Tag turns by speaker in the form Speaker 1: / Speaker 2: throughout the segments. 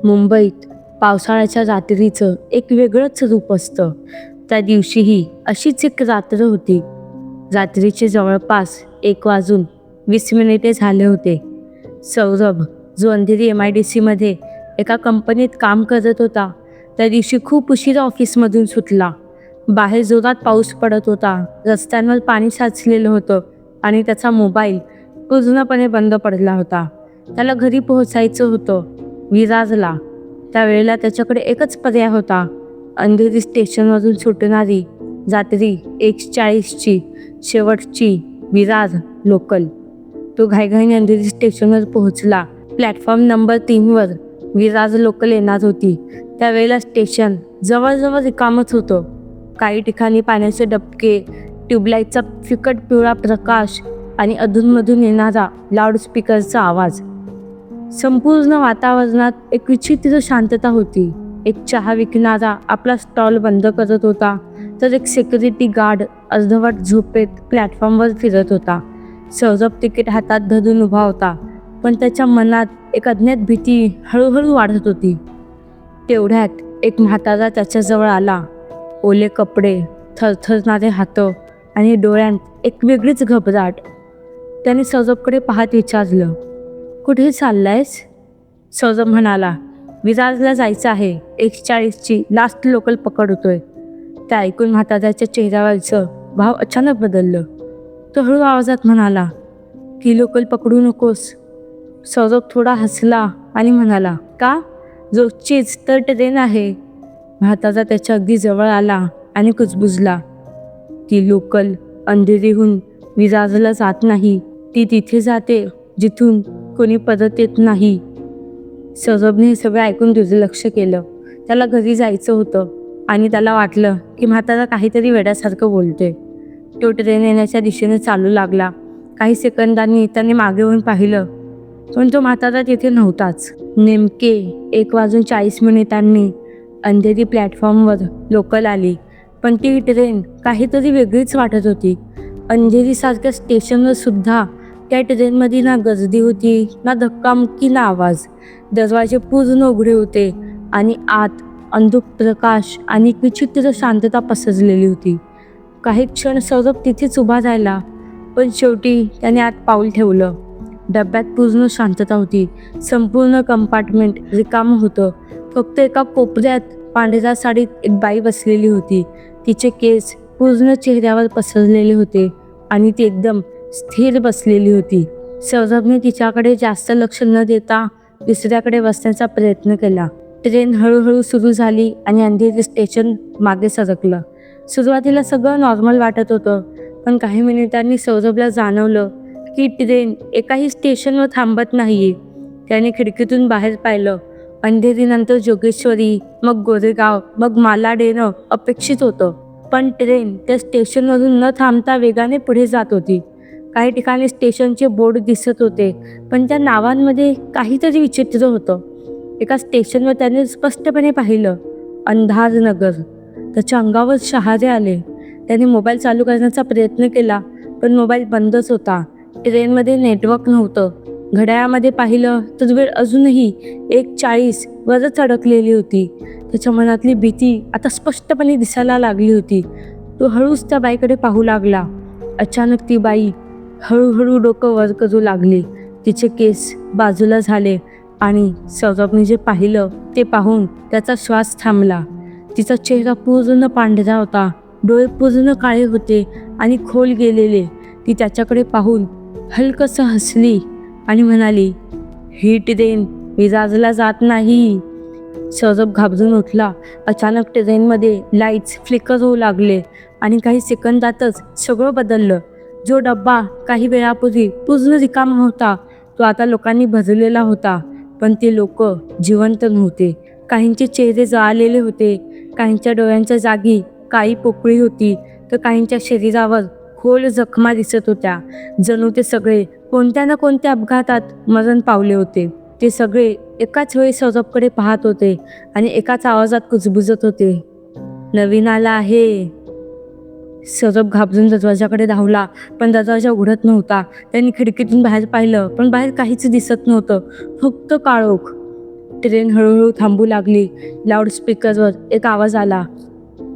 Speaker 1: मुंबईत पावसाळ्याच्या रात्रीचं एक वेगळंच रूप असतं. त्या दिवशीही अशीच एक रात्र होती. रात्रीचे जवळपास 1:20 झाले होते. सौरभ, जो अंधेरी MIDCमध्ये एका कंपनीत काम करत होता, त्या दिवशी खूप उशिरा ऑफिसमधून सुटला. बाहेर जोरात पाऊस पडत होता, रस्त्यांवर पाणी साचलेलं होतं आणि त्याचा मोबाईल पूर्णपणे बंद पडला होता. त्याला घरी पोहोचायचं होतं, विरारला. त्यावेळेला त्याच्याकडे एकच पर्याय होता, अंधेरी स्टेशनवरून सुटणारी रात्री 1:40ची शेवटची विरार लोकल. तो घाईघाईने अंधेरी स्टेशनवर पोहोचला. प्लॅटफॉर्म नंबर 3वर विरार लोकल येणार होती. त्यावेळेला स्टेशन जवळजवळ रिकामच होतं. काही ठिकाणी पाण्याचे डबके, ट्यूबलाईटचा फिकट पिवळा प्रकाश आणि अधूनमधून येणारा लाऊडस्पीकरचा आवाज. संपूर्ण वातावरणात एक विचित्र शांतता होती. एक चहा विकणारा आपला स्टॉल बंद करत होता, तर एक सिक्युरिटी गार्ड अर्धवट झोपेत प्लॅटफॉर्मवर फिरत होता. सौरभ तिकीट हातात धरून उभा होता, पण त्याच्या मनात एक अज्ञात भीती हळूहळू वाढत होती. तेवढ्यात एक म्हातारा त्याच्याजवळ आला. ओले कपडे, थरथरणारे हात आणि डोळ्यांत एक वेगळीच घबराट. त्याने सौरभकडे पाहत विचारलं, "कुठे चाललायस?" सौरभ म्हणाला, "विरारला जायचं आहे, 1:40ची लास्ट लोकल पकडतोय." ते ऐकून म्हाताऱ्याच्या चेहऱ्यावरचं भाव अचानक बदललं. तो हळू आवाजात म्हणाला, "ही लोकल पकडू नकोस." सौरभ थोडा हसला आणि म्हणाला, "का? रोजचीच तर ट्रेन आहे." म्हातारा त्याच्या अगदी जवळ आला आणि कुजबुजला, "ती लोकल अंधेरीहून विरारला जात नाही. ती तिथे जाते जिथून कोणी परत येत नाही." सौरभने हे सगळं ऐकून दुर्लक्ष केलं. त्याला घरी जायचं होतं आणि त्याला वाटलं की म्हातारा काहीतरी वेड्यासारखं बोलतोय. तो ट्रेन येण्याच्या दिशेने चालू लागला. काही सेकंदांनी त्याने मागे वळून पाहिलं, पण तो म्हातारा तिथे नव्हताच. नेमके 1:40 अंधेरी प्लॅटफॉर्मवर लोकल आली, पण ती ट्रेन काहीतरी वेगळीच वाटत होती. अंधेरीसारख्या स्टेशनवर सुद्धा त्या ट्रेनमध्ये ना गर्दी होती, ना धक्कामुक्की, ना आवाज. दरवाजे पूर्ण उघडे होते आणि आत अंधुक प्रकाश आणि एक विचित्र शांतता पसरलेली होती. काही क्षण सौरभ तिथेच उभा राहिला, पण शेवटी त्याने आत पाऊल ठेवलं. डब्यात पूर्ण शांतता होती. संपूर्ण कंपार्टमेंट रिकामं होतं. फक्त एका कोपऱ्यात पांढऱ्या साडीत एक बाई बसलेली होती. तिचे केस पूर्ण चेहऱ्यावर पसरलेले होते आणि ती एकदम स्थिर बसलेली होती. सौरभने तिच्याकडे जास्त लक्ष न देता दुसऱ्याकडे बसण्याचा प्रयत्न केला. ट्रेन हळूहळू सुरू झाली आणि अंधेरी स्टेशन मागे सरकलं. सुरुवातीला सगळं नॉर्मल वाटत होतं, पण काही मिनिटांनी सौरभला जाणवलं की ट्रेन एकाही स्टेशनवर थांबत नाहीये. त्याने खिडकीतून बाहेर पाहिलं. अंधेरीनंतर जोगेश्वरी, मग गोरेगाव, मग मालाड येणं अपेक्षित होतं, पण ट्रेन त्या स्टेशनवरून न थांबता वेगाने पुढे जात होती. काही ठिकाणी स्टेशनचे बोर्ड दिसत होते, पण त्या नावांमध्ये काहीतरी विचित्र होतं. एका स्टेशनवर त्याने स्पष्टपणे पाहिलं, अंधारनगर. त्याच्या अंगावर शहारे आले. त्याने मोबाईल चालू करण्याचा प्रयत्न केला, पण मोबाईल बंदच होता. ट्रेनमध्ये नेटवर्क नव्हतं. घड्याळामध्ये पाहिलं तर वेळ अजूनही 1:40वरच अडकलेली होती. त्याच्या मनातली भीती आता स्पष्टपणे दिसायला लागली होती. तो हळूच त्या बाईकडे पाहू लागला. अचानक ती बाई हळूहळू डोकं वर करू लागली. तिचे केस बाजूला झाले आणि सौरभने जे पाहिलं ते पाहून त्याचा श्वास थांबला. तिचा चेहरा पूर्ण पांढरा होता, डोळे पूर्ण काळे होते आणि खोल गेलेले. ती त्याच्याकडे पाहून हलकसं हसली आणि म्हणाली, "ही ट्रेन विरारला जात नाही." सौरभ घाबरून उठला. अचानक ट्रेनमध्ये लाईट्स फ्लिकर होऊ लागले आणि काही सेकंदातच सगळं बदललं. जो डब्बा काही वेळापूर्वी पूर्ण रिकामा होता, तो आता लोकांनी भरलेला होता, पण ते लोक जिवंत नव्हते. काहींचे चेहरे जळालेले होते, काहींच्या डोळ्यांच्या जागी काळी पोकळी होती, तर काहींच्या शरीरावर खोल जखमा दिसत होत्या. जणू ते सगळे कोणत्या ना कोणत्या अपघातात मरण पावले होते. ते सगळे एकाच वेळी सौरभकडे पाहत होते आणि एकाच आवाजात कुजबुजत होते, नवीन आला आहे. सौरभ घाबरून दरवाजाकडे धावला, पण दरवाजा उघडत नव्हता. त्यांनी खिडकीतून बाहेर पाहिलं, पण बाहेर काहीच दिसत नव्हतं, फक्त काळोख. ट्रेन हळूहळू थांबू लागली. लाऊडस्पीकरवर एक आवाज आला,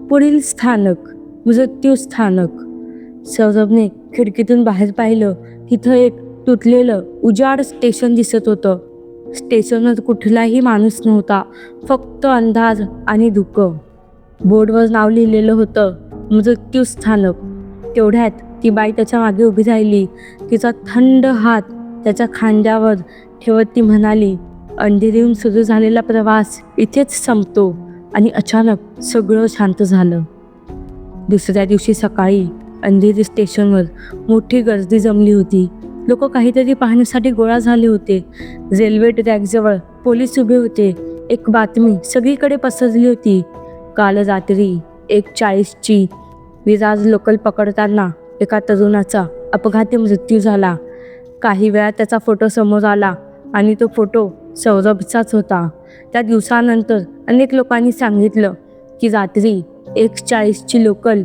Speaker 1: पुढील स्थानक मृत्यू स्थानक. सौरभने खिडकीतून बाहेर पाहिलं. तिथं एक तुटलेलं उजाड स्टेशन दिसत होतं. स्टेशनवर कुठलाही माणूस नव्हता, फक्त अंधार आणि धुकं. बोर्डवर नाव लिहिलेलं होतं, मृत्यू स्थानक. तेवढ्यात ती बाई त्याच्या मागे उभी राहिली. तिचा थंड हात त्याच्या खांद्यावर ठेवत ती म्हणाली, अंधेरीहून सुरू झालेला प्रवास इथेच संपतो. आणि अचानक सगळं शांत झालं. दुसऱ्या दिवशी सकाळी अंधेरी स्टेशनवर मोठी गर्दी जमली होती. लोक काहीतरी पाहण्यासाठी गोळा झाले होते. रेल्वे ट्रॅकजवळ पोलीस उभे होते. एक बातमी सगळीकडे पसरली होती. काल रात्री 1:40ची विरार लोकल पकडताना एका तरुणाचा अपघाती मृत्यू झाला. काही वेळात त्याचा फोटो समोर आला आणि तो फोटो सौरभचाच होता. त्या दिवसानंतर अनेक लोकांनी सांगितलं की रात्री 1:40ची लोकल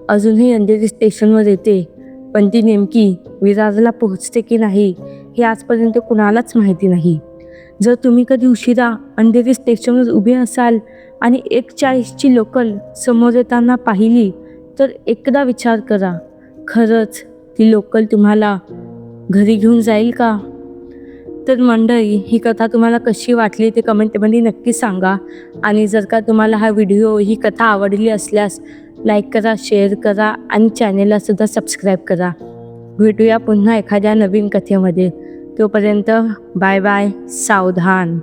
Speaker 1: अजूनही अंधेरी स्टेशनवर येते, पण ती नेमकी विरारला पोहोचते की नाही हे आजपर्यंत कुणालाच माहिती नाही. जर तुम्ही कधी उशिरा अंधेरी स्टेशनवर उभे असाल आणि 1:40ची लोकल समोर येताना पाहिली, तर एकदा विचार करा, खरंच ती लोकल तुम्हाला घरी घेऊन जाईल का? तर मंडळी, ही कथा तुम्हाला कशी वाटली ते कमेंटमध्ये नक्की सांगा. आणि जर का तुम्हाला हा व्हिडिओ, ही कथा आवडली असल्यास लाईक करा, शेअर करा आणि चॅनेललासुद्धा सबस्क्राईब करा. भेटूया पुन्हा एखाद्या नवीन कथेमध्ये. तोपर्यंत बाय बाय. सावधान.